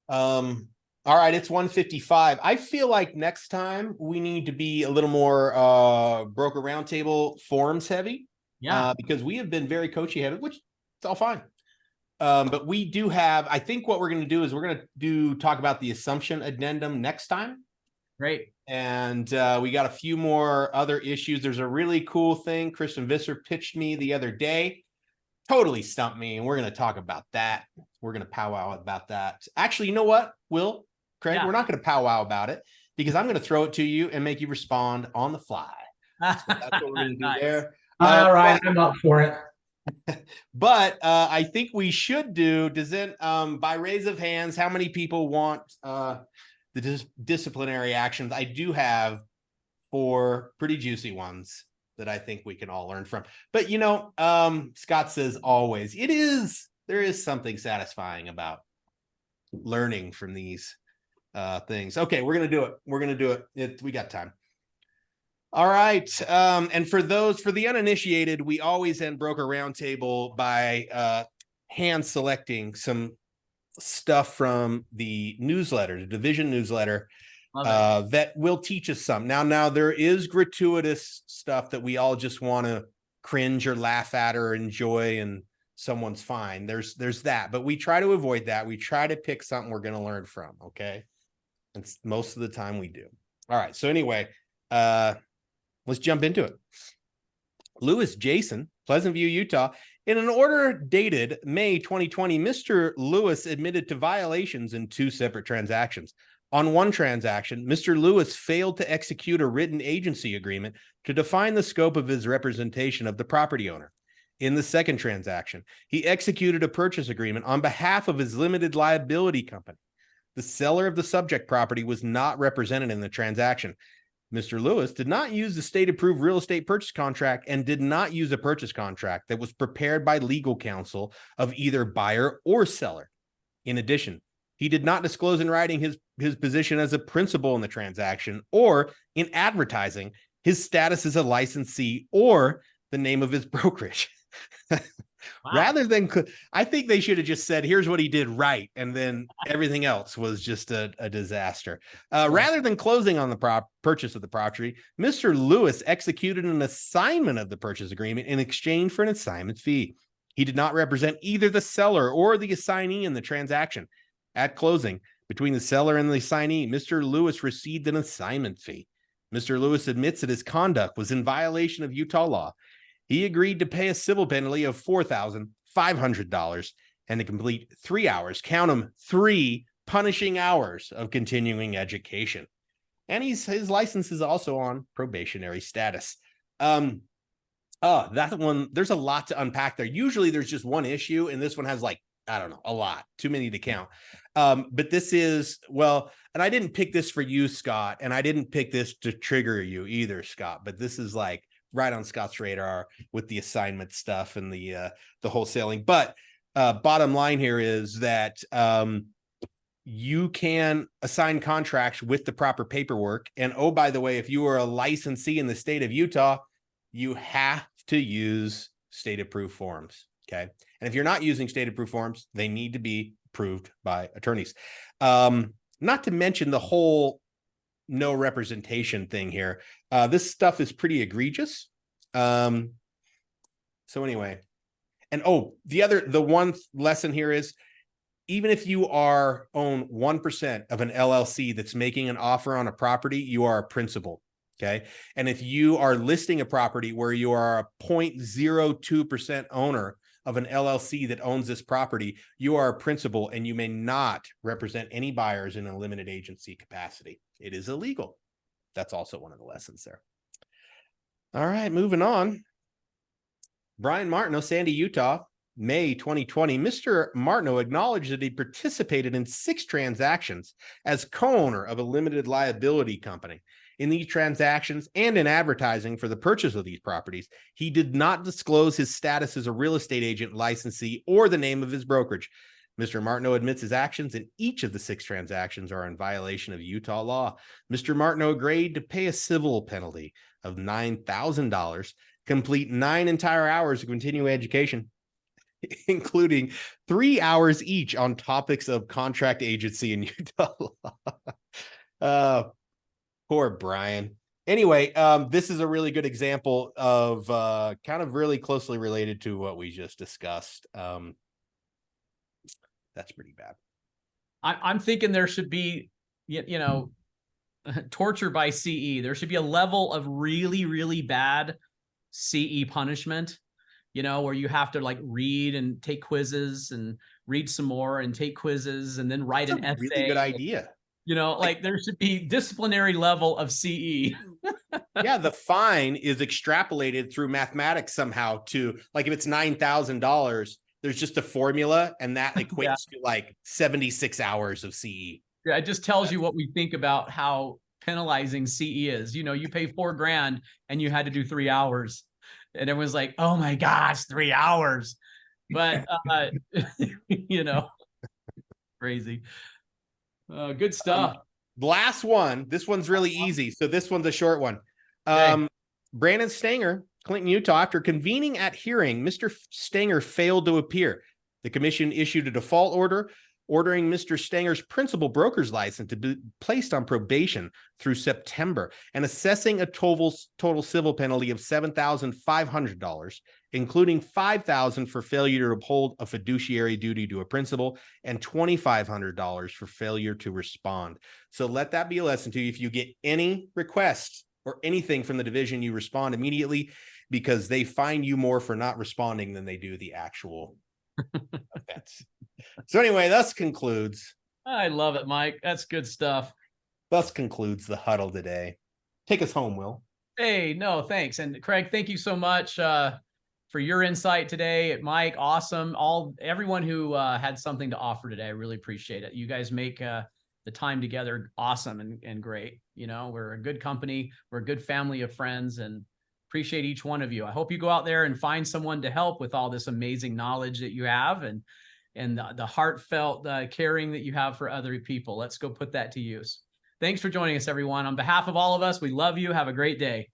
All right, it's 1:55. I feel like next time we need to be a little more broker roundtable forums heavy. Yeah. Because we have been very coachy heavy, which it's all fine. But we do have, I think what we're going to do is we're going to talk about the assumption addendum next time. Great. And we got a few more other issues. There's a really cool thing Christian Visser pitched me the other day. Totally stumped me, and we're going to talk about that. We're going to powwow about that. Actually, you know what, Will, Craig, Yeah. we're not going to powwow about it because I'm going to throw it to you and make you respond on the fly. So that's what we're going to do Nice. there. All right, I'm up for it. But I think we should do, by raise of hands, how many people want the disciplinary actions? I do have 4 pretty juicy ones that I think we can all learn from. But, Scott says always, there is something satisfying about learning from these things. Okay, we're going to do it. We're going to do it. We got time. All right. And for the uninitiated, we always end Broker Roundtable by hand selecting some stuff from the newsletter, the division newsletter, that will teach us some. Now there is gratuitous stuff that we all just want to cringe or laugh at or enjoy, and someone's fine. There's that, but we try to avoid that. We try to pick something we're going to learn from. Okay. And most of the time we do. All right. So anyway, let's jump into it. Lewis Jason, Pleasant View, Utah. In an order dated May 2020, Mr. Lewis admitted to violations in 2 separate transactions. On one transaction, Mr. Lewis failed to execute a written agency agreement to define the scope of his representation of the property owner. In the second transaction, he executed a purchase agreement on behalf of his limited liability company. The seller of the subject property was not represented in the transaction. Mr. Lewis did not use the state-approved real estate purchase contract and did not use a purchase contract that was prepared by legal counsel of either buyer or seller. In addition, he did not disclose in writing his position as a principal in the transaction or in advertising his status as a licensee or the name of his brokerage. Wow. Rather than, I think they should have just said, here's what he did right, and then everything else was just a disaster. Rather than closing on the purchase of the property, Mr. Lewis executed an assignment of the purchase agreement in exchange for an assignment fee. He did not represent either the seller or the assignee in the transaction. At closing, between the seller and the assignee, Mr. Lewis received an assignment fee. Mr. Lewis admits that his conduct was in violation of Utah law. He agreed to pay a civil penalty of $4,500 and to complete 3 hours, count them, 3 punishing hours of continuing education. And his license is also on probationary status. That one, there's a lot to unpack there. Usually there's just one issue, and this one has a lot, too many to count. But this is, and I didn't pick this for you, Scott, and I didn't pick this to trigger you either, Scott, but this is right on Scott's radar with the assignment stuff and the wholesaling. But bottom line here is that you can assign contracts with the proper paperwork. And oh, by the way, if you are a licensee in the state of Utah, you have to use state-approved forms. Okay. And if you're not using state-approved forms, they need to be approved by attorneys. Not to mention the whole no representation thing here. This stuff is pretty egregious. So anyway, and the one lesson here is, even if you own 1% of an LLC that's making an offer on a property, you are a principal. Okay. And if you are listing a property where you are a 0.02% owner of an LLC that owns this property, you are a principal and you may not represent any buyers in a limited agency capacity. It is illegal. That's also one of the lessons there. All right, moving on. Brian Martineau, Sandy, Utah, May 2020. Mr. Martineau acknowledged that he participated in 6 transactions as co-owner of a limited liability company. In these transactions and in advertising for the purchase of these properties, he did not disclose his status as a real estate agent, licensee, or the name of his brokerage. Mr. Martineau admits his actions in each of the 6 transactions are in violation of Utah law. Mr. Martineau agreed to pay a civil penalty of $9,000, complete 9 entire hours of continuing education, including 3 hours each on topics of contract agency in Utah law. Poor Brian. Anyway, this is a really good example of kind of really closely related to what we just discussed. That's pretty bad. I'm thinking there should be, torture by CE. There should be a level of really, really bad CE punishment, where you have to like read and take quizzes and read some more and take quizzes and then write an essay. Really good idea. Like there should be disciplinary level of CE. Yeah, the fine is extrapolated through mathematics somehow to like if it's $9,000, there's just a formula and that equates to like 76 hours of CE. Yeah, it just tells you what we think about how penalizing CE is. You pay $4,000 and you had to do 3 hours. And everyone's like, oh my gosh, 3 hours. But crazy. Good stuff. Last one. This one's really easy. So this one's a short one. Okay. Brandon Stanger, Clinton, Utah. After convening at hearing, Mr. Stanger failed to appear. The commission issued a default order ordering Mr. Stanger's principal broker's license to be placed on probation through September and assessing a total civil penalty of $7,500, including $5,000 for failure to uphold a fiduciary duty to a principal and $2,500 for failure to respond. So let that be a lesson to you. If you get any requests or anything from the division, you respond immediately because they fine you more for not responding than they do the actual offense. So anyway, thus concludes. I love it, Mike. That's good stuff. Thus concludes the huddle today. Take us home, Will. Hey, no, thanks. And Craig, thank you so much for your insight today. Mike, awesome. Everyone who had something to offer today, I really appreciate it. You guys make the time together awesome and great. We're a good company. We're a good family of friends and appreciate each one of you. I hope you go out there and find someone to help with all this amazing knowledge that you have and the heartfelt caring that you have for other people. Let's go put that to use. Thanks for joining us, everyone. On behalf of all of us, we love you. Have a great day.